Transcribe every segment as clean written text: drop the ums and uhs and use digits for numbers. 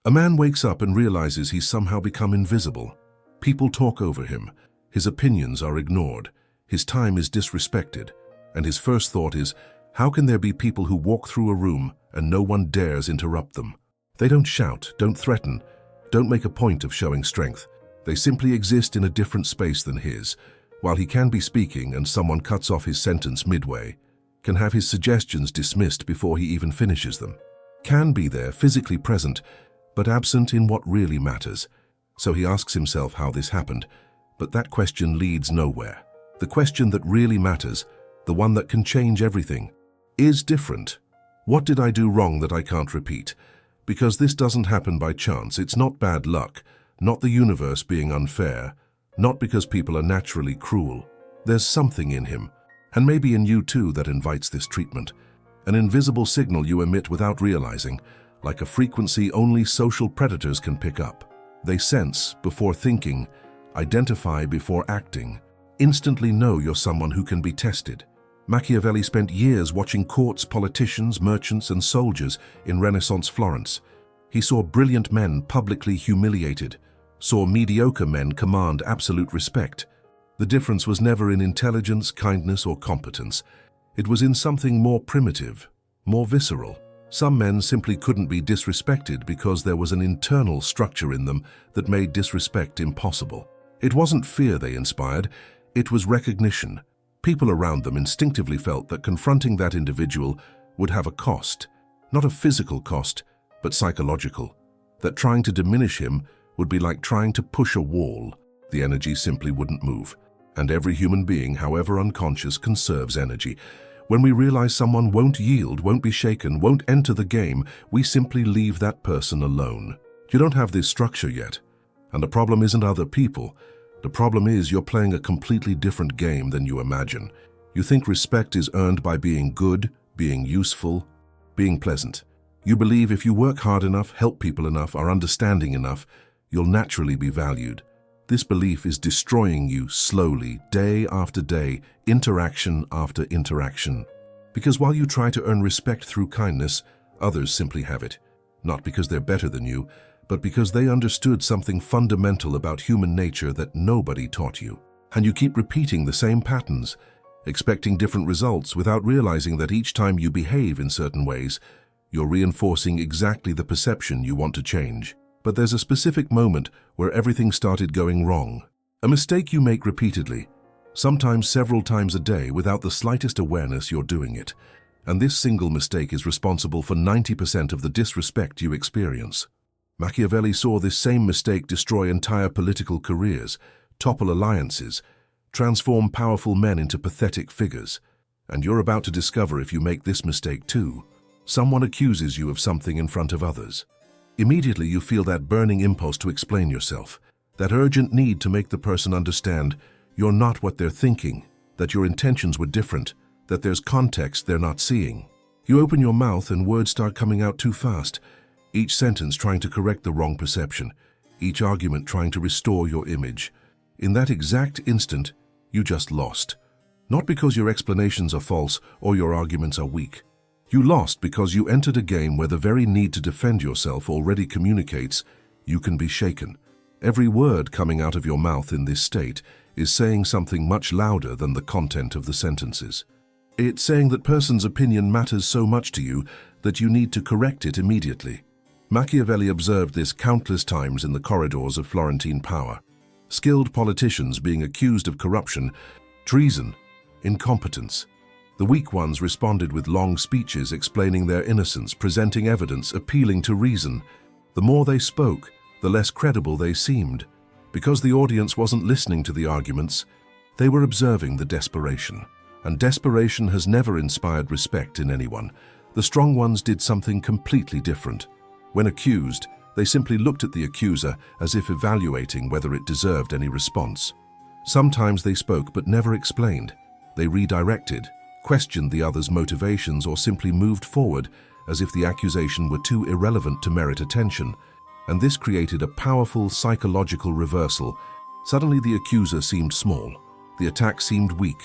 A man wakes up and realizes he's somehow become invisible. People talk over him. His opinions are ignored. His time is disrespected. And his first thought is, how can there be people who walk through a room and no one dares interrupt them? They don't shout, don't threaten, don't make a point of showing strength. They simply exist in a different space than his. While he can be speaking and someone cuts off his sentence midway, can have his suggestions dismissed before he even finishes them. Can be there, physically present, but absent in what really matters. So he asks himself how this happened, but that question leads nowhere. The question that really matters, the one that can change everything, is different. What did I do wrong that I can't repeat? Because this doesn't happen by chance. It's not bad luck, not the universe being unfair, not because people are naturally cruel. There's something in him, and maybe in you too, that invites this treatment. An invisible signal you emit without realizing, like a frequency only social predators can pick up. They sense before thinking, identify before acting, instantly know you're someone who can be tested. Machiavelli spent years watching courts, politicians, merchants, and soldiers in Renaissance Florence. He saw brilliant men publicly humiliated, saw mediocre men command absolute respect. The difference was never in intelligence, kindness, or competence. It was in something more primitive, more visceral. Some men simply couldn't be disrespected because there was an internal structure in them that made disrespect impossible. It wasn't fear they inspired, it was recognition. People around them instinctively felt that confronting that individual would have a cost, not a physical cost, but psychological. That trying to diminish him would be like trying to push a wall. The energy simply wouldn't move. And every human being, however unconscious, conserves energy. When we realize someone won't yield, won't be shaken, won't enter the game, we simply leave that person alone. You don't have this structure yet. And the problem isn't other people. The problem is you're playing a completely different game than you imagine. You think respect is earned by being good, being useful, being pleasant. You believe if you work hard enough, help people enough, are understanding enough, you'll naturally be valued. This belief is destroying you slowly, day after day, interaction after interaction. Because while you try to earn respect through kindness, others simply have it. Not because they're better than you, but because they understood something fundamental about human nature that nobody taught you. And you keep repeating the same patterns, expecting different results without realizing that each time you behave in certain ways, you're reinforcing exactly the perception you want to change. But there's a specific moment where everything started going wrong. A mistake you make repeatedly, sometimes several times a day without the slightest awareness you're doing it. And this single mistake is responsible for 90% of the disrespect you experience. Machiavelli saw this same mistake destroy entire political careers, topple alliances, transform powerful men into pathetic figures. And you're about to discover if you make this mistake too. Someone accuses you of something in front of others. Immediately you feel that burning impulse to explain yourself, that urgent need to make the person understand you're not what they're thinking, that your intentions were different, that there's context they're not seeing. You open your mouth and words start coming out too fast, each sentence trying to correct the wrong perception, each argument trying to restore your image. In that exact instant, you just lost. Not because your explanations are false or your arguments are weak. You lost because you entered a game where the very need to defend yourself already communicates you can be shaken. Every word coming out of your mouth in this state is saying something much louder than the content of the sentences. It's saying that person's opinion matters so much to you that you need to correct it immediately. Machiavelli observed this countless times in the corridors of Florentine power. Skilled politicians being accused of corruption, treason, incompetence. The weak ones responded with long speeches explaining their innocence, presenting evidence, appealing to reason. The more they spoke, the less credible they seemed. Because the audience wasn't listening to the arguments, they were observing the desperation. And desperation has never inspired respect in anyone. The strong ones did something completely different. When accused, they simply looked at the accuser as if evaluating whether it deserved any response. Sometimes they spoke but never explained. They redirected, questioned the other's motivations, or simply moved forward as if the accusation were too irrelevant to merit attention. And this created a powerful psychological reversal. Suddenly the accuser seemed small, the attack seemed weak,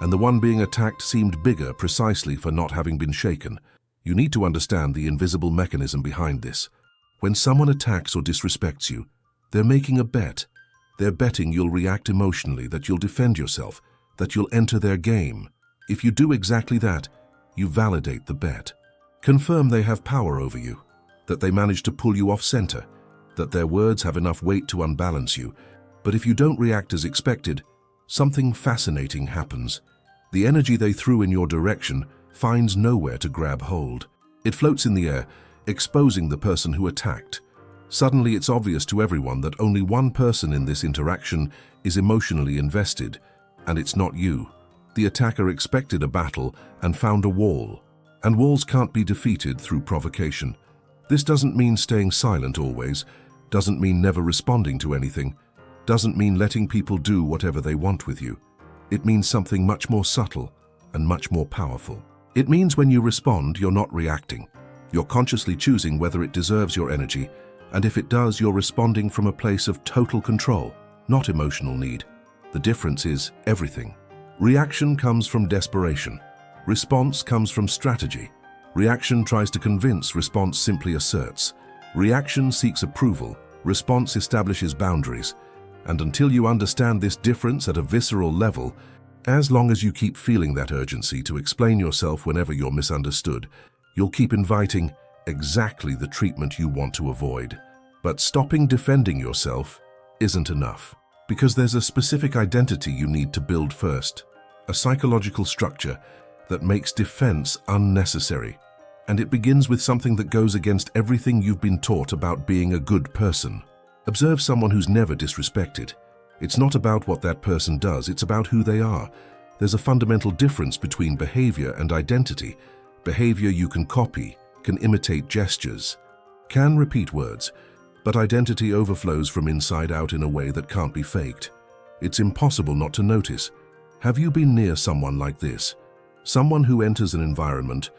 and the one being attacked seemed bigger precisely for not having been shaken. You need to understand the invisible mechanism behind this. When someone attacks or disrespects you, they're making a bet. They're betting you'll react emotionally, that you'll defend yourself, that you'll enter their game. If you do exactly that, you validate the bet. Confirm they have power over you, that they manage to pull you off center, that their words have enough weight to unbalance you. But if you don't react as expected, something fascinating happens. The energy they threw in your direction finds nowhere to grab hold. It floats in the air, exposing the person who attacked. Suddenly it's obvious to everyone that only one person in this interaction is emotionally invested, and it's not you. The attacker expected a battle and found a wall. And walls can't be defeated through provocation. This doesn't mean staying silent always, doesn't mean never responding to anything, doesn't mean letting people do whatever they want with you. It means something much more subtle and much more powerful. It means when you respond, you're not reacting. You're consciously choosing whether it deserves your energy, and if it does, you're responding from a place of total control, not emotional need. The difference is everything. Reaction comes from desperation. Response comes from strategy. Reaction tries to convince, response simply asserts. Reaction seeks approval, response establishes boundaries. And until you understand this difference at a visceral level, as long as you keep feeling that urgency to explain yourself whenever you're misunderstood, you'll keep inviting exactly the treatment you want to avoid. But stopping defending yourself isn't enough, because there's a specific identity you need to build first, a psychological structure that makes defense unnecessary. And it begins with something that goes against everything you've been taught about being a good person. Observe someone who's never disrespected. It's not about what that person does, it's about who they are. There's a fundamental difference between behavior and identity. Behavior you can copy, can imitate gestures, can repeat words, but identity overflows from inside out in a way that can't be faked. It's impossible not to notice. Have you been near someone like this? Someone who enters an environment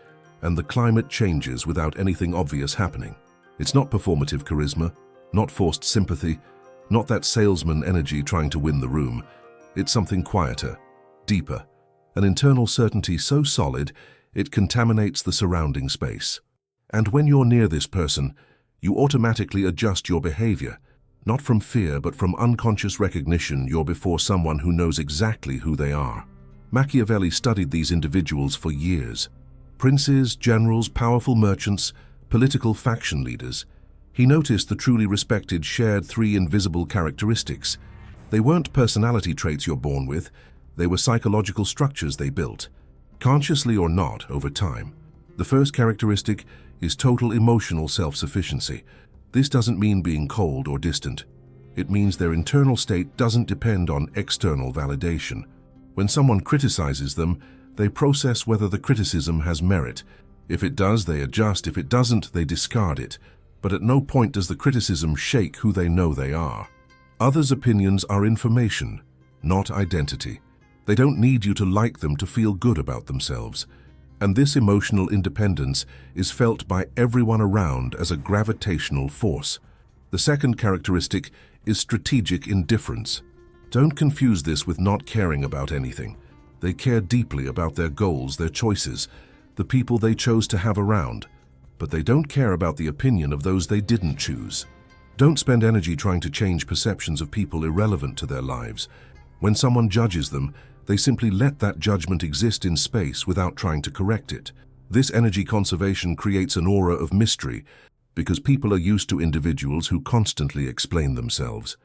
and the climate changes without anything obvious happening. It's not performative charisma, not forced sympathy, not that salesman energy trying to win the room. It's something quieter, deeper, an internal certainty so solid it contaminates the surrounding space. And when you're near this person, you automatically adjust your behavior, not from fear but from unconscious recognition. You're before someone who knows exactly who they are. Machiavelli studied these individuals for years. Princes, generals, powerful merchants, political faction leaders. He noticed the truly respected shared three invisible characteristics. They weren't personality traits you're born with, they were psychological structures they built, consciously or not, over time. The first characteristic is total emotional self-sufficiency. This doesn't mean being cold or distant. It means their internal state doesn't depend on external validation. When someone criticizes them, they process whether the criticism has merit. If it does, they adjust. If it doesn't, they discard it. But at no point does the criticism shake who they know they are. Others' opinions are information, not identity. They don't need you to like them to feel good about themselves. And this emotional independence is felt by everyone around as a gravitational force. The second characteristic is strategic indifference. Don't confuse this with not caring about anything. They care deeply about their goals, their choices, the people they chose to have around. But they don't care about the opinion of those they didn't choose. Don't spend energy trying to change perceptions of people irrelevant to their lives. When someone judges them, they simply let that judgment exist in space without trying to correct it. This energy conservation creates an aura of mystery because people are used to individuals who constantly explain themselves.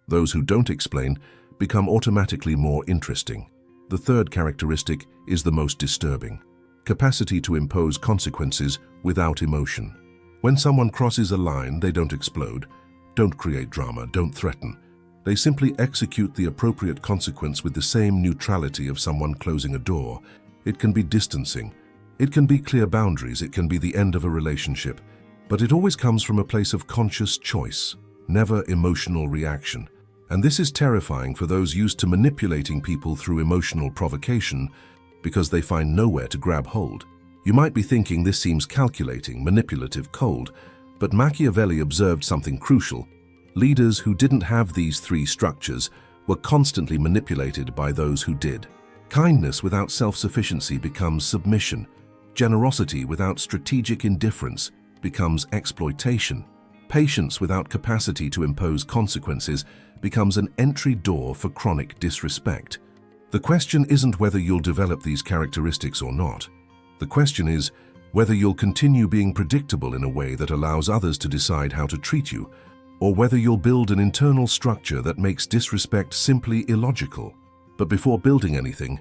Those who don't explain become automatically more interesting. The third characteristic is the most disturbing: capacity to impose consequences without emotion. When someone crosses a line, they don't explode, don't create drama, don't threaten. They simply execute the appropriate consequence with the same neutrality of someone closing a door. It can be distancing, it can be clear boundaries, it can be the end of a relationship, but it always comes from a place of conscious choice, never emotional reaction. And this is terrifying for those used to manipulating people through emotional provocation because they find nowhere to grab hold. You might be thinking this seems calculating, manipulative, cold, but Machiavelli observed something crucial. Leaders who didn't have these three structures were constantly manipulated by those who did. Kindness without self-sufficiency becomes submission. Generosity without strategic indifference becomes exploitation. Patience without capacity to impose consequences becomes an entry door for chronic disrespect. The question isn't whether you'll develop these characteristics or not. The question is whether you'll continue being predictable in a way that allows others to decide how to treat you, or whether you'll build an internal structure that makes disrespect simply illogical. But before building anything,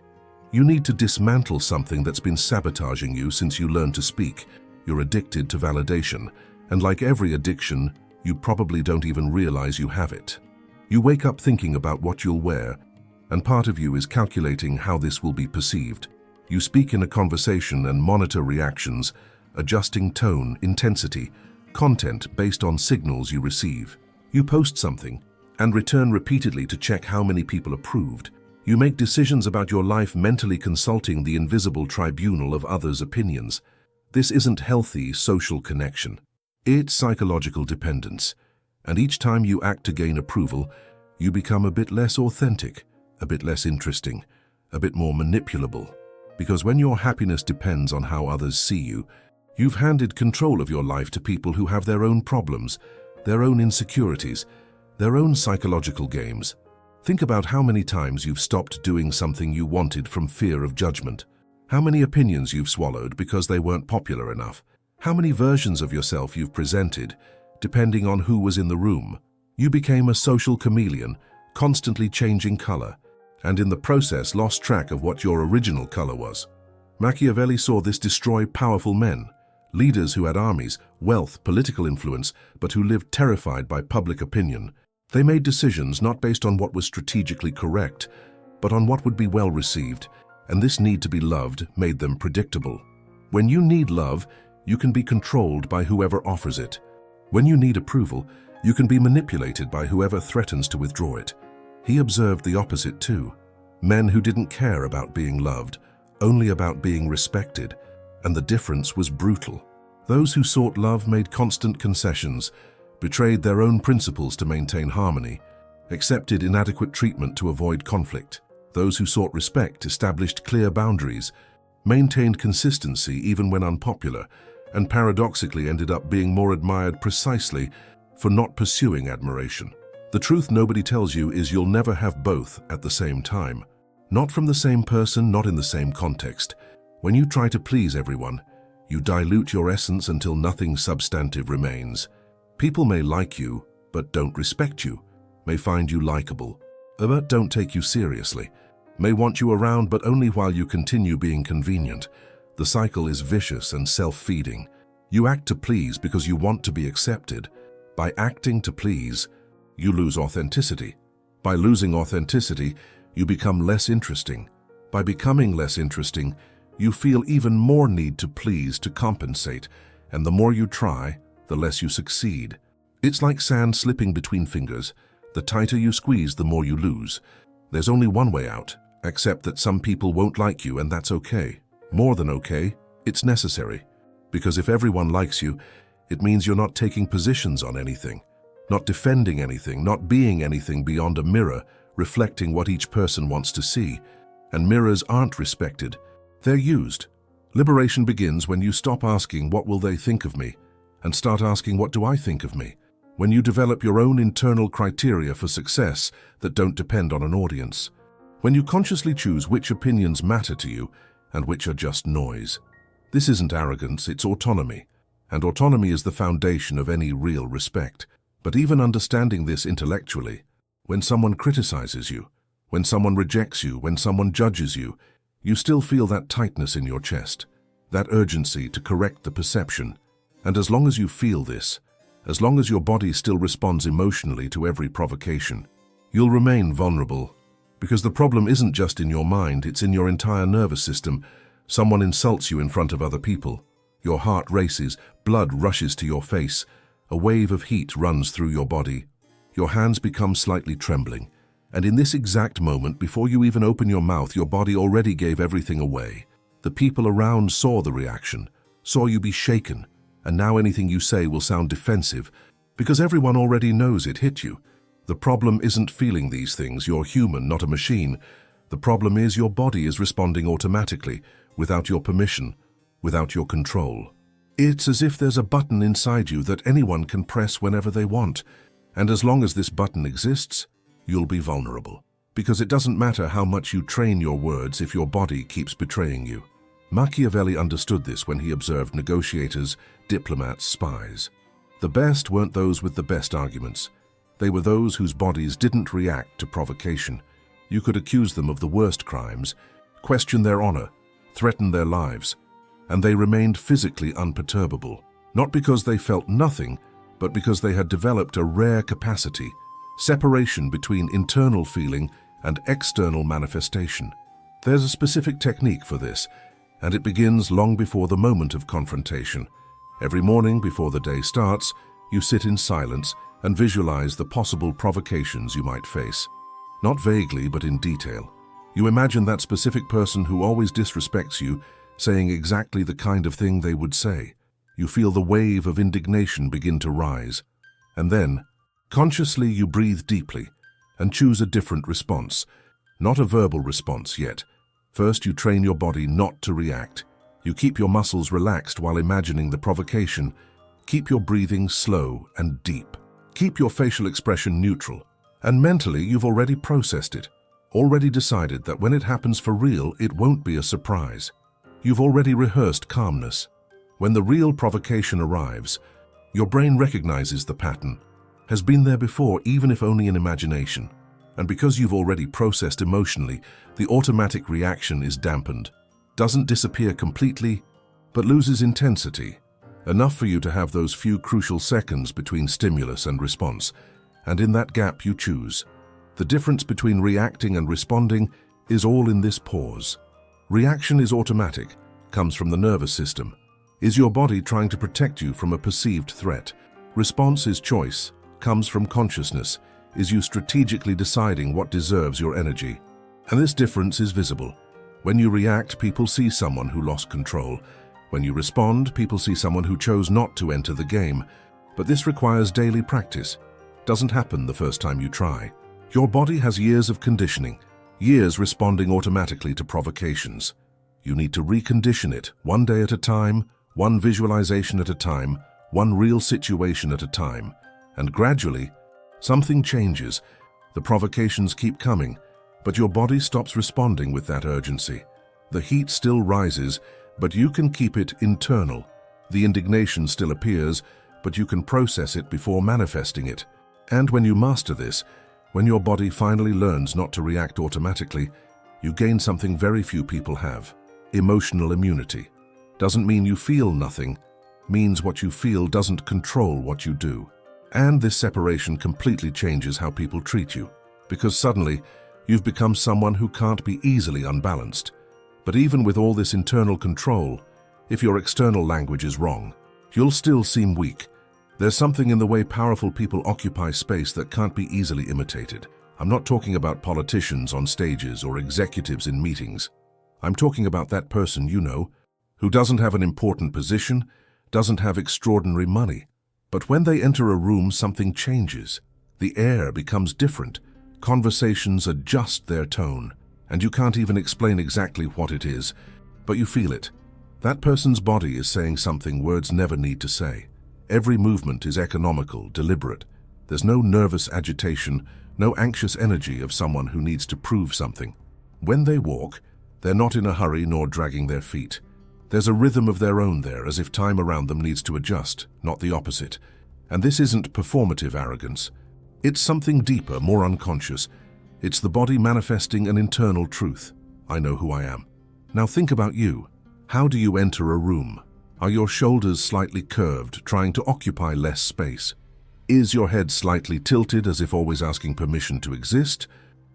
you need to dismantle something that's been sabotaging you since you learned to speak. You're addicted to validation, and like every addiction, you probably don't even realize you have it. You wake up thinking about what you'll wear, and part of you is calculating how this will be perceived. You speak in a conversation and monitor reactions, adjusting tone, intensity, content based on signals you receive. You post something and return repeatedly to check how many people approved. You make decisions about your life mentally consulting the invisible tribunal of others' opinions. This isn't healthy social connection. It's psychological dependence. And each time you act to gain approval, you become a bit less authentic, a bit less interesting, a bit more manipulable. Because when your happiness depends on how others see you, you've handed control of your life to people who have their own problems, their own insecurities, their own psychological games. Think about how many times you've stopped doing something you wanted from fear of judgment. How many opinions you've swallowed because they weren't popular enough. How many versions of yourself you've presented, depending on who was in the room. You became a social chameleon, constantly changing color, and in the process lost track of what your original color was. Machiavelli saw this destroy powerful men, leaders who had armies, wealth, political influence, but who lived terrified by public opinion. They made decisions not based on what was strategically correct, but on what would be well received, and this need to be loved made them predictable. When you need love, you can be controlled by whoever offers it. When you need approval, you can be manipulated by whoever threatens to withdraw it. He observed the opposite too. Men who didn't care about being loved, only about being respected, and the difference was brutal. Those who sought love made constant concessions, betrayed their own principles to maintain harmony, accepted inadequate treatment to avoid conflict. Those who sought respect established clear boundaries, maintained consistency even when unpopular, and paradoxically ended up being more admired precisely for not pursuing admiration. The truth nobody tells you is you'll never have both at the same time. Not from the same person, not in the same context. When you try to please everyone, you dilute your essence until nothing substantive remains. People may like you, but don't respect you, may find you likable, but don't take you seriously, may want you around but only while you continue being convenient. The cycle is vicious and self-feeding. You act to please because you want to be accepted. By acting to please, you lose authenticity. By losing authenticity, you become less interesting. By becoming less interesting, you feel even more need to please to compensate, and the more you try, the less you succeed. It's like sand slipping between fingers. The tighter you squeeze, the more you lose. There's only one way out. Accept that some people won't like you, and that's okay. More than okay, it's necessary. Because if everyone likes you, it means you're not taking positions on anything, not defending anything, not being anything beyond a mirror reflecting what each person wants to see. And mirrors aren't respected, they're used. Liberation begins when you stop asking, what will they think of me? And start asking, what do I think of me? When you develop your own internal criteria for success that don't depend on an audience. When you consciously choose which opinions matter to you and which are just noise. This isn't arrogance, it's autonomy. And autonomy is the foundation of any real respect. But even understanding this intellectually, when someone criticizes you, when someone rejects you, when someone judges you, you still feel that tightness in your chest, that urgency to correct the perception. And as long as you feel this, as long as your body still responds emotionally to every provocation, you'll remain vulnerable. Because the problem isn't just in your mind, it's in your entire nervous system. Someone insults you in front of other people. Your heart races, blood rushes to your face, a wave of heat runs through your body. Your hands become slightly trembling, and in this exact moment, before you even open your mouth, your body already gave everything away. The people around saw the reaction, saw you be shaken, and now anything you say will sound defensive, because everyone already knows it hit you. The problem isn't feeling these things, you're human, not a machine. The problem is your body is responding automatically, without your permission, without your control. It's as if there's a button inside you that anyone can press whenever they want, and as long as this button exists, you'll be vulnerable. Because it doesn't matter how much you train your words if your body keeps betraying you. Machiavelli understood this when he observed negotiators, diplomats, spies. The best weren't those with the best arguments. They were those whose bodies didn't react to provocation. You could accuse them of the worst crimes, question their honor, threaten their lives, and they remained physically unperturbable, not because they felt nothing, but because they had developed a rare capacity, separation between internal feeling and external manifestation. There's a specific technique for this, and it begins long before the moment of confrontation. Every morning before the day starts, you sit in silence and visualize the possible provocations you might face. Not vaguely, but in detail. You imagine that specific person who always disrespects you, saying exactly the kind of thing they would say. You feel the wave of indignation begin to rise. And then, consciously you breathe deeply and choose a different response. Not a verbal response yet. First, you train your body not to react. You keep your muscles relaxed while imagining the provocation. Keep your breathing slow and deep. Keep your facial expression neutral. And mentally, you've already processed it. Already decided that when it happens for real, it won't be a surprise. You've already rehearsed calmness. When the real provocation arrives, your brain recognizes the pattern, has been there before, even if only in imagination. And because you've already processed emotionally, the automatic reaction is dampened. Doesn't disappear completely, but loses intensity. Enough for you to have those few crucial seconds between stimulus and response. And in that gap you choose. The difference between reacting and responding is all in this pause. Reaction is automatic, comes from the nervous system. Is your body trying to protect you from a perceived threat? Response is choice, comes from consciousness, is you strategically deciding what deserves your energy. And this difference is visible. When you react, people see someone who lost control. When you respond, people see someone who chose not to enter the game. But this requires daily practice. Doesn't happen the first time you try. Your body has years of conditioning, years responding automatically to provocations. You need to recondition it, one day at a time, one visualization at a time, one real situation at a time. And gradually, something changes. The provocations keep coming, but your body stops responding with that urgency. The heat still rises, but you can keep it internal. The indignation still appears, but you can process it before manifesting it. And when you master this, when your body finally learns not to react automatically, you gain something very few people have: emotional immunity. Doesn't mean you feel nothing, means what you feel doesn't control what you do. And this separation completely changes how people treat you, because suddenly you've become someone who can't be easily unbalanced. But even with all this internal control, if your external language is wrong, you'll still seem weak. There's something in the way powerful people occupy space that can't be easily imitated. I'm not talking about politicians on stages or executives in meetings. I'm talking about that person you know, who doesn't have an important position, doesn't have extraordinary money. But when they enter a room, something changes. The air becomes different. Conversations adjust their tone, and you can't even explain exactly what it is, but you feel it. That person's body is saying something words never need to say. Every movement is economical, deliberate. There's no nervous agitation, no anxious energy of someone who needs to prove something. When they walk, they're not in a hurry nor dragging their feet. There's a rhythm of their own there, as if time around them needs to adjust, not the opposite. And this isn't performative arrogance. It's something deeper, more unconscious. It's the body manifesting an internal truth. I know who I am. Now think about you. How do you enter a room? Are your shoulders slightly curved, trying to occupy less space? Is your head slightly tilted, as if always asking permission to exist?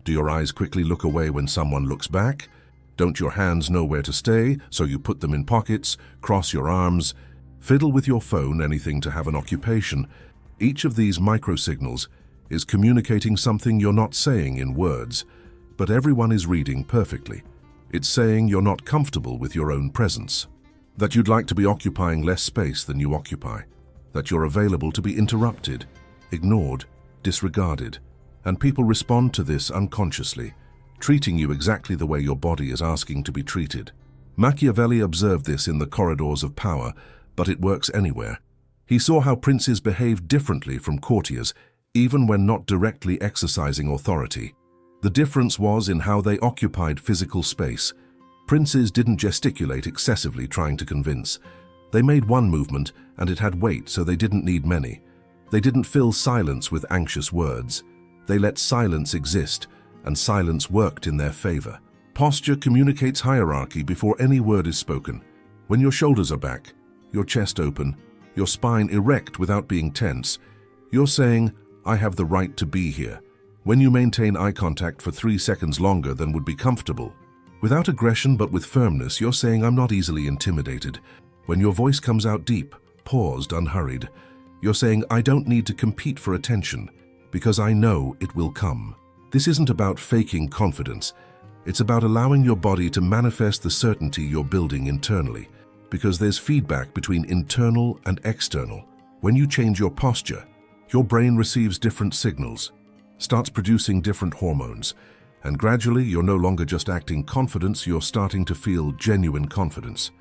Do your eyes quickly look away when someone looks back? Don't your hands know where to stay, so you put them in pockets, cross your arms, fiddle with your phone, anything to have an occupation? Each of these microsignals is communicating something you're not saying in words, but everyone is reading perfectly. It's saying you're not comfortable with your own presence, that you'd like to be occupying less space than you occupy, that you're available to be interrupted, ignored, disregarded, and people respond to this unconsciously, treating you exactly the way your body is asking to be treated. Machiavelli observed this in the corridors of power, but it works anywhere. He saw how princes behaved differently from courtiers, even when not directly exercising authority. The difference was in how they occupied physical space. Princes didn't gesticulate excessively trying to convince. They made one movement, and it had weight, so they didn't need many. They didn't fill silence with anxious words. They let silence exist, and silence worked in their favor. Posture communicates hierarchy before any word is spoken. When your shoulders are back, your chest open, your spine erect without being tense, you're saying, "I have the right to be here." When you maintain eye contact for 3 seconds longer than would be comfortable, without aggression but with firmness, you're saying, "I'm not easily intimidated." When your voice comes out deep, paused, unhurried, you're saying, "I don't need to compete for attention, because I know it will come." This isn't about faking confidence. It's about allowing your body to manifest the certainty you're building internally, because there's feedback between internal and external. When you change your posture, your brain receives different signals, starts producing different hormones, and gradually you're no longer just acting confidence, you're starting to feel genuine confidence.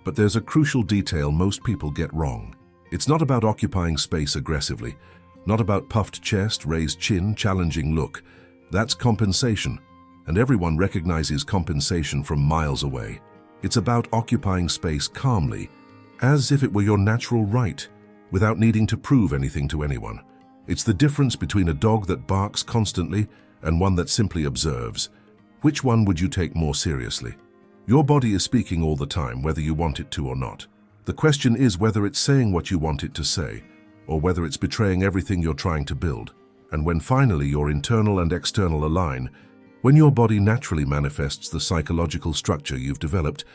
But there's a crucial detail most people get wrong. It's not about occupying space aggressively, not about puffed chest, raised chin, challenging look. That's compensation, and everyone recognizes compensation from miles away. It's about occupying space calmly, as if it were your natural right, without needing to prove anything to anyone. It's the difference between a dog that barks constantly and one that simply observes. Which one would you take more seriously? Your body is speaking all the time, whether you want it to or not. The question is whether it's saying what you want it to say, or whether it's betraying everything you're trying to build. And when finally your internal and external align, when your body naturally manifests the psychological structure you've developed,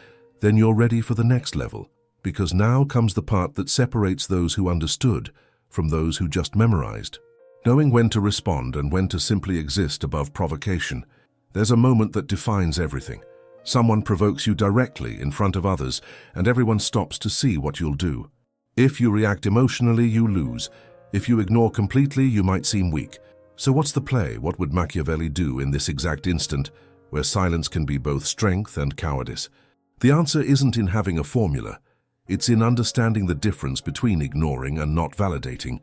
then you're ready for the next level, because now comes the part that separates those who understood from those who just memorized. Knowing when to respond and when to simply exist above provocation. There's a moment that defines everything. Someone provokes you directly in front of others, and everyone stops to see what you'll do. If you react emotionally, you lose. If you ignore completely, you might seem weak. So what's the play? What would Machiavelli do in this exact instant, where silence can be both strength and cowardice? The answer isn't in having a formula. It's in understanding the difference between ignoring and not validating.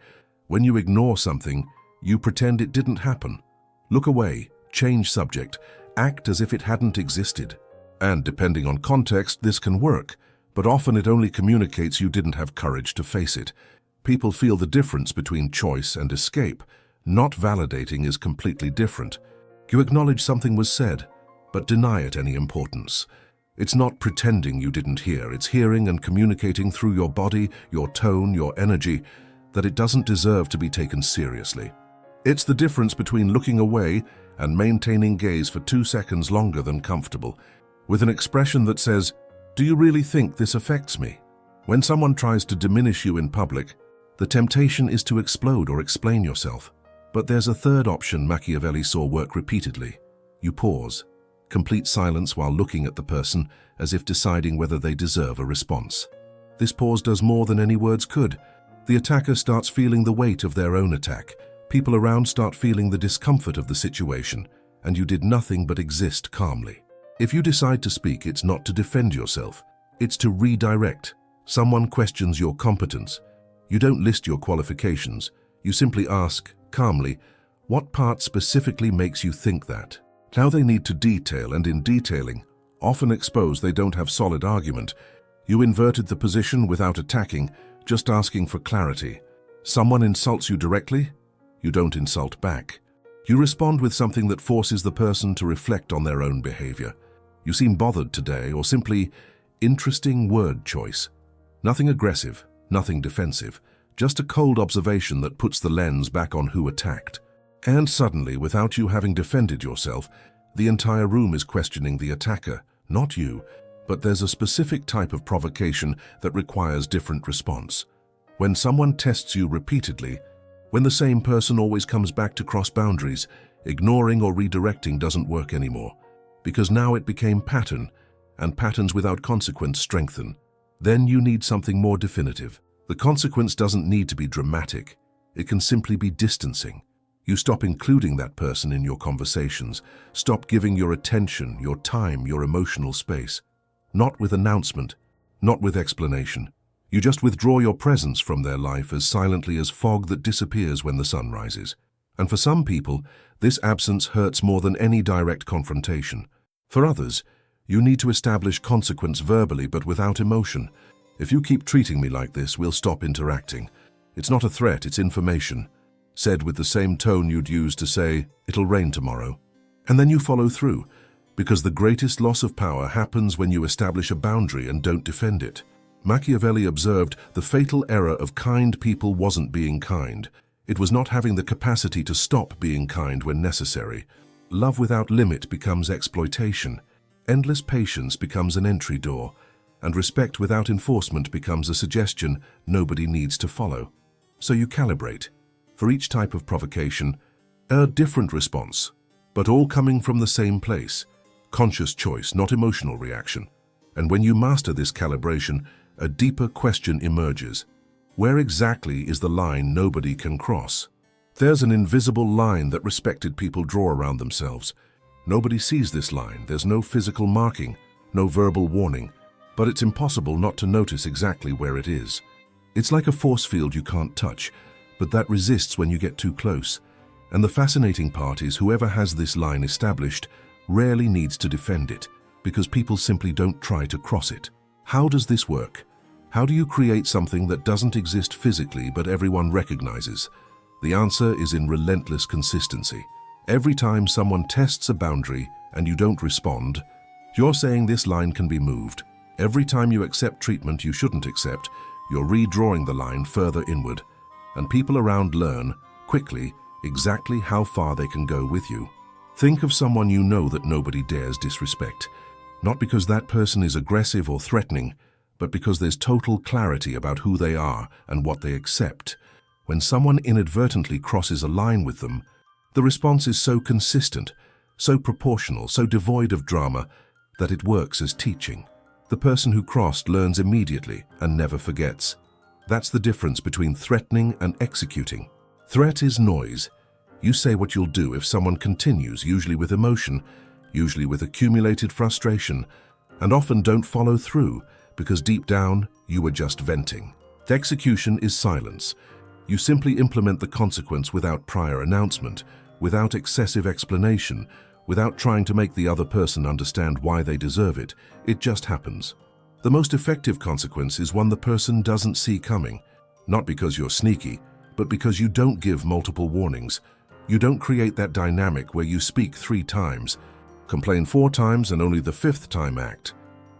When you ignore something, you pretend it didn't happen. Look away, change subject, act as if it hadn't existed. And depending on context, this can work, but often it only communicates you didn't have courage to face it. People feel the difference between choice and escape. Not validating is completely different. You acknowledge something was said, but deny it any importance. It's not pretending you didn't hear, it's hearing and communicating through your body, your tone, your energy, that it doesn't deserve to be taken seriously. It's the difference between looking away and maintaining gaze for 2 seconds longer than comfortable, with an expression that says, "Do you really think this affects me?" When someone tries to diminish you in public, the temptation is to explode or explain yourself. But there's a third option Machiavelli saw work repeatedly. You pause, complete silence while looking at the person as if deciding whether they deserve a response. This pause does more than any words could. The attacker starts feeling the weight of their own attack. People around start feeling the discomfort of the situation, and you did nothing but exist calmly. If you decide to speak, it's not to defend yourself. It's to redirect. Someone questions your competence. You don't list your qualifications. You simply ask, calmly, what part specifically makes you think that? Now they need to detail, and in detailing, often expose they don't have solid argument. You inverted the position without attacking, just asking for clarity. Someone insults you directly, you don't insult back. You respond with something that forces the person to reflect on their own behavior. You seem bothered today, or simply, interesting word choice. Nothing aggressive, nothing defensive, just a cold observation that puts the lens back on who attacked. And suddenly, without you having defended yourself, the entire room is questioning the attacker, not you. But there's a specific type of provocation that requires different response. When someone tests you repeatedly, when the same person always comes back to cross boundaries, ignoring or redirecting doesn't work anymore, because now it became pattern, and patterns without consequence strengthen. Then you need something more definitive. The consequence doesn't need to be dramatic. It can simply be distancing. You stop including that person in your conversations, stop giving your attention, your time, your emotional space. Not with announcement, not with explanation. You just withdraw your presence from their life as silently as fog that disappears when the sun rises. And for some people, this absence hurts more than any direct confrontation. For others, you need to establish consequence verbally but without emotion. If you keep treating me like this, we'll stop interacting. It's not a threat, it's information. Said with the same tone you'd use to say, it'll rain tomorrow. And then you follow through, because the greatest loss of power happens when you establish a boundary and don't defend it. Machiavelli observed the fatal error of kind people wasn't being kind. It was not having the capacity to stop being kind when necessary. Love without limit becomes exploitation. Endless patience becomes an entry door. And respect without enforcement becomes a suggestion nobody needs to follow. So you calibrate. For each type of provocation, a different response, but all coming from the same place. Conscious choice, not emotional reaction. And when you master this calibration, a deeper question emerges. Where exactly is the line nobody can cross? There's an invisible line that respected people draw around themselves. Nobody sees this line. There's no physical marking, no verbal warning, but it's impossible not to notice exactly where it is. It's like a force field you can't touch, but that resists when you get too close. And the fascinating part is whoever has this line established rarely needs to defend it, because people simply don't try to cross it. How does this work? How do you create something that doesn't exist physically but everyone recognizes? The answer is in relentless consistency. Every time someone tests a boundary and you don't respond, you're saying this line can be moved. Every time you accept treatment you shouldn't accept, you're redrawing the line further inward. And people around learn, quickly, exactly how far they can go with you. Think of someone you know that nobody dares disrespect. Not because that person is aggressive or threatening, but because there's total clarity about who they are and what they accept. When someone inadvertently crosses a line with them, the response is so consistent, so proportional, so devoid of drama, that it works as teaching. The person who crossed learns immediately and never forgets. That's the difference between threatening and executing. Threat is noise. You say what you'll do if someone continues, usually with emotion, usually with accumulated frustration, and often don't follow through because deep down you were just venting. The execution is silence. You simply implement the consequence without prior announcement, without excessive explanation, without trying to make the other person understand why they deserve it. It just happens. The most effective consequence is one the person doesn't see coming, not because you're sneaky, but because you don't give multiple warnings. You don't create that dynamic where you speak 3 times, complain 4 times, and only the 5th time act.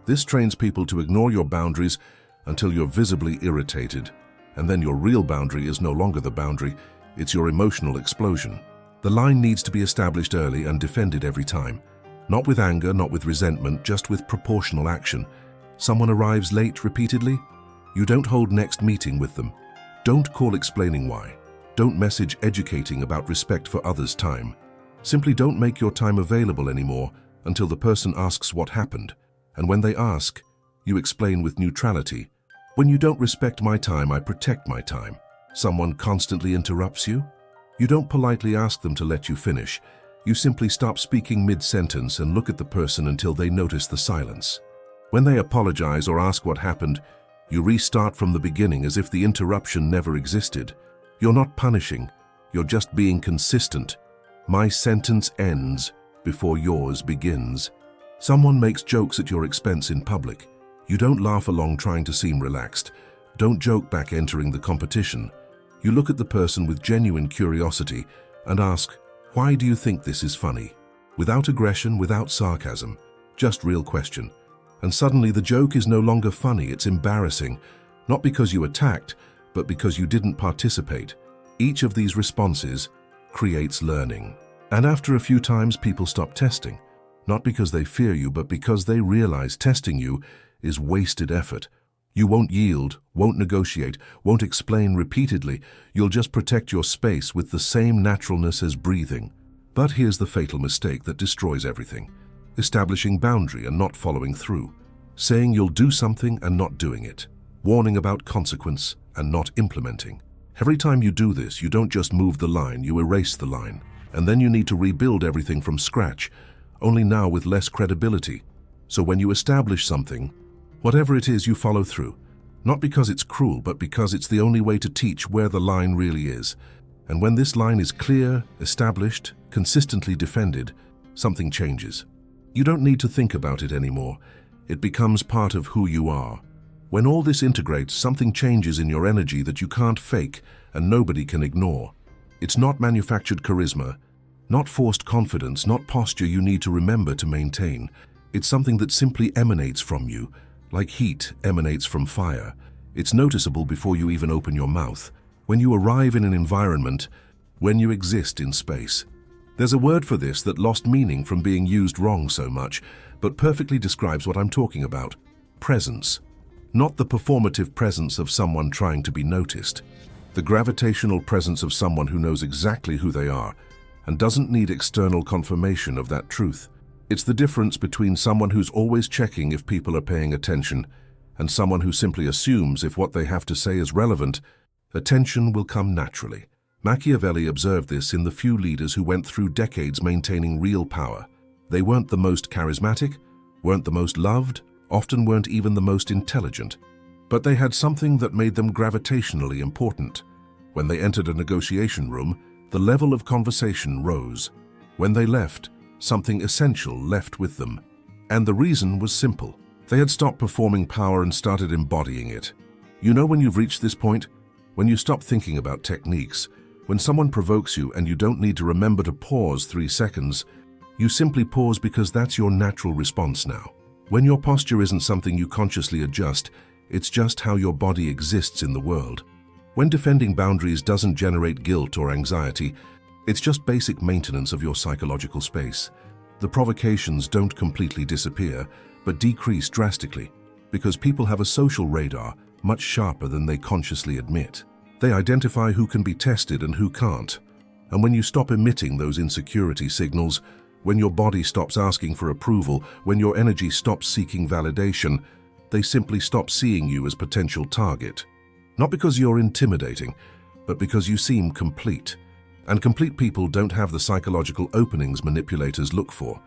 This trains people to ignore your boundaries until you're visibly irritated, and then your real boundary is no longer the boundary, it's your emotional explosion. The line needs to be established early and defended every time. Not with anger, not with resentment, just with proportional action. Someone arrives late repeatedly? You don't hold next meeting with them. Don't call explaining why. Don't message educating about respect for others' time. Simply don't make your time available anymore until the person asks what happened. And when they ask, you explain with neutrality. When you don't respect my time, I protect my time. Someone constantly interrupts you? You don't politely ask them to let you finish. You simply stop speaking mid-sentence and look at the person until they notice the silence. When they apologize or ask what happened, you restart from the beginning as if the interruption never existed. You're not punishing, you're just being consistent. My sentence ends before yours begins. Someone makes jokes at your expense in public. You don't laugh along trying to seem relaxed. Don't joke back entering the competition. You look at the person with genuine curiosity and ask, why do you think this is funny? Without aggression, without sarcasm, just real question. And suddenly the joke is no longer funny, it's embarrassing, not because you attacked, but because you didn't participate. Each of these responses creates learning. And after a few times, people stop testing, not because they fear you, but because they realize testing you is wasted effort. You won't yield, won't negotiate, won't explain repeatedly. You'll just protect your space with the same naturalness as breathing. But here's the fatal mistake that destroys everything. Establishing boundary and not following through. Saying you'll do something and not doing it. Warning about consequence and not implementing. Every time you do this, you don't just move the line, you erase the line. And then you need to rebuild everything from scratch, only now with less credibility. So when you establish something, whatever it is, you follow through. Not because it's cruel, but because it's the only way to teach where the line really is. And when this line is clear, established, consistently defended, something changes. You don't need to think about it anymore. It becomes part of who you are. When all this integrates, something changes in your energy that you can't fake and nobody can ignore. It's not manufactured charisma, not forced confidence, not posture you need to remember to maintain. It's something that simply emanates from you, like heat emanates from fire. It's noticeable before you even open your mouth. When you arrive in an environment, when you exist in space. There's a word for this that lost meaning from being used wrong so much, but perfectly describes what I'm talking about. Presence. Not the performative presence of someone trying to be noticed. The gravitational presence of someone who knows exactly who they are and doesn't need external confirmation of that truth. It's the difference between someone who's always checking if people are paying attention and someone who simply assumes if what they have to say is relevant, attention will come naturally. Machiavelli observed this in the few leaders who went through decades maintaining real power. They weren't the most charismatic, weren't the most loved, often weren't even the most intelligent, but they had something that made them gravitationally important. When they entered a negotiation room, the level of conversation rose. When they left, something essential left with them. And the reason was simple. They had stopped performing power and started embodying it. You know when you've reached this point? When you stop thinking about techniques, when someone provokes you and you don't need to remember to pause 3 seconds, you simply pause because that's your natural response now. When your posture isn't something you consciously adjust, it's just how your body exists in the world. When defending boundaries doesn't generate guilt or anxiety, it's just basic maintenance of your psychological space. The provocations don't completely disappear, but decrease drastically, because people have a social radar much sharper than they consciously admit. They identify who can be tested and who can't. And when you stop emitting those insecurity signals, when your body stops asking for approval, when your energy stops seeking validation, they simply stop seeing you as potential target. Not because you're intimidating, but because you seem complete. And complete people don't have the psychological openings manipulators look for.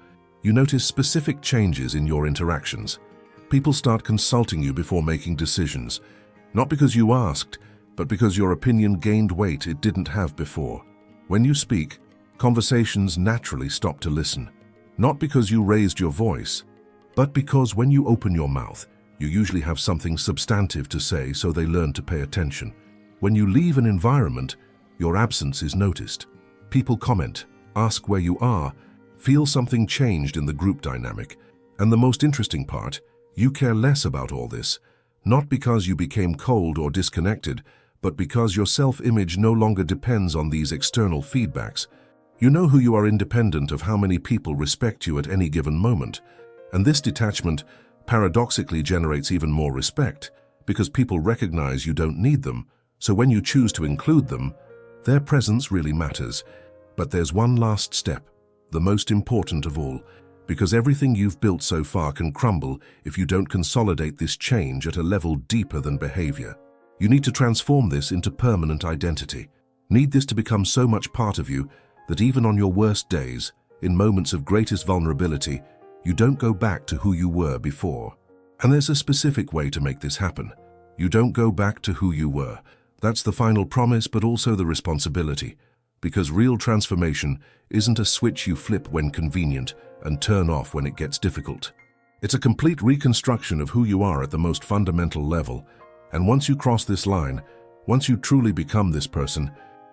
You notice specific changes in your interactions. People start consulting you before making decisions, not because you asked, but because your opinion gained weight it didn't have before. When you speak, conversations naturally stop to listen, not because you raised your voice, but because when you open your mouth, you usually have something substantive to say, so they learn to pay attention. When you leave an environment, your absence is noticed. People comment, ask where you are, feel something changed in the group dynamic. And the most interesting part, you care less about all this, not because you became cold or disconnected, but because your self-image no longer depends on these external feedbacks. You know who you are independent of how many people respect you at any given moment. And this detachment paradoxically generates even more respect, because people recognize you don't need them, so when you choose to include them, their presence really matters. But there's one last step, the most important of all, because everything you've built so far can crumble if you don't consolidate this change at a level deeper than behavior. You need to transform this into permanent identity. Need this to become so much part of you that even on your worst days, in moments of greatest vulnerability, you don't go back to who you were before. And there's a specific way to make this happen. You don't go back to who you were. That's the final promise, but also the responsibility. Because real transformation isn't a switch you flip when convenient and turn off when it gets difficult. It's a complete reconstruction of who you are at the most fundamental level. And once you cross this line, once you truly become this person,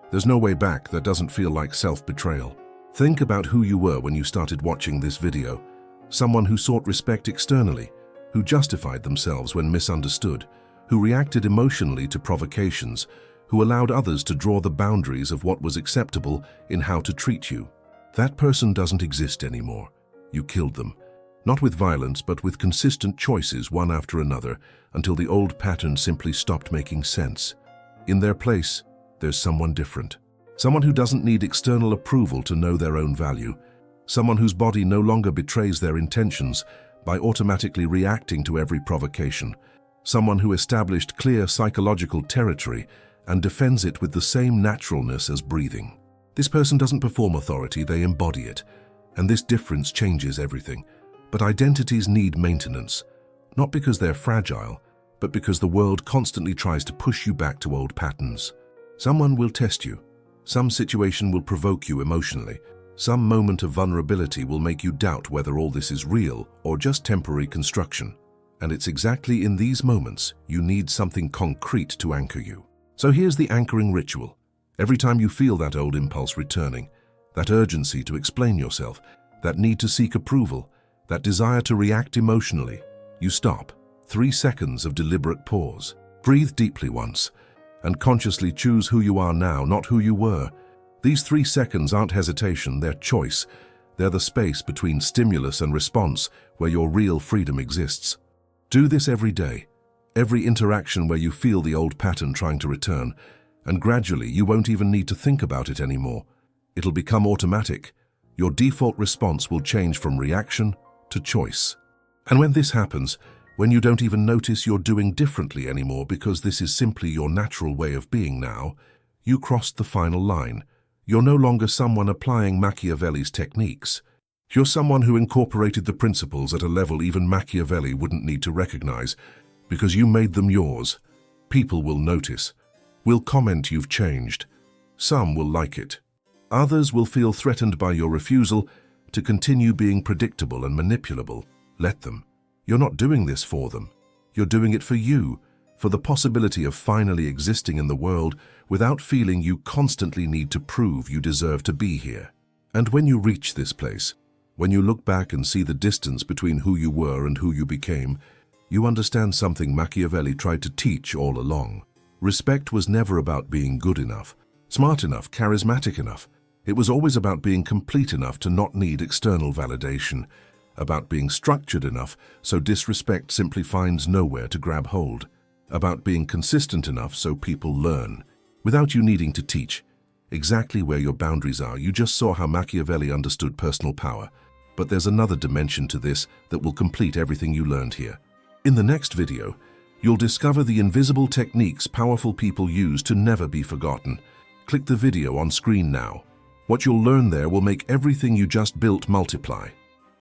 there's no way back that doesn't feel like self-betrayal. Think about who you were when you started watching this video. Someone who sought respect externally, who justified themselves when misunderstood, who reacted emotionally to provocations, who allowed others to draw the boundaries of what was acceptable in how to treat you. That person doesn't exist anymore. You killed them. Not with violence, but with consistent choices one after another, until the old pattern simply stopped making sense. In their place, there's someone different. Someone who doesn't need external approval to know their own value. Someone whose body no longer betrays their intentions by automatically reacting to every provocation. Someone who established clear psychological territory and defends it with the same naturalness as breathing. This person doesn't perform authority, they embody it. And this difference changes everything. But identities need maintenance, not because they're fragile, but because the world constantly tries to push you back to old patterns. Someone will test you. Some situation will provoke you emotionally. Some moment of vulnerability will make you doubt whether all this is real or just temporary construction. And it's exactly in these moments you need something concrete to anchor you. So here's the anchoring ritual. Every time you feel that old impulse returning, that urgency to explain yourself, that need to seek approval, that desire to react emotionally, you stop. 3 seconds of deliberate pause. Breathe deeply once, and consciously choose who you are now, not who you were. These 3 seconds aren't hesitation, they're choice. They're the space between stimulus and response where your real freedom exists. Do this every day, every interaction where you feel the old pattern trying to return, and gradually you won't even need to think about it anymore. It'll become automatic. Your default response will change from reaction to choice. And when this happens, when you don't even notice you're doing differently anymore because this is simply your natural way of being now, you crossed the final line. You're no longer someone applying Machiavelli's techniques. You're someone who incorporated the principles at a level even Machiavelli wouldn't need to recognize, because you made them yours. People will notice, will comment you've changed. Some will like it. Others will feel threatened by your refusal to continue being predictable and manipulable. Let them. You're not doing this for them. You're doing it for you, for the possibility of finally existing in the world without feeling you constantly need to prove you deserve to be here. And when you reach this place, when you look back and see the distance between who you were and who you became, you understand something Machiavelli tried to teach all along. Respect was never about being good enough, smart enough, charismatic enough. It was always about being complete enough to not need external validation, about being structured enough so disrespect simply finds nowhere to grab hold, about being consistent enough so people learn, without you needing to teach exactly where your boundaries are. You just saw how Machiavelli understood personal power. But there's another dimension to this that will complete everything you learned here. In the next video, you'll discover the invisible techniques powerful people use to never be forgotten. Click the video on screen now. What you'll learn there will make everything you just built multiply.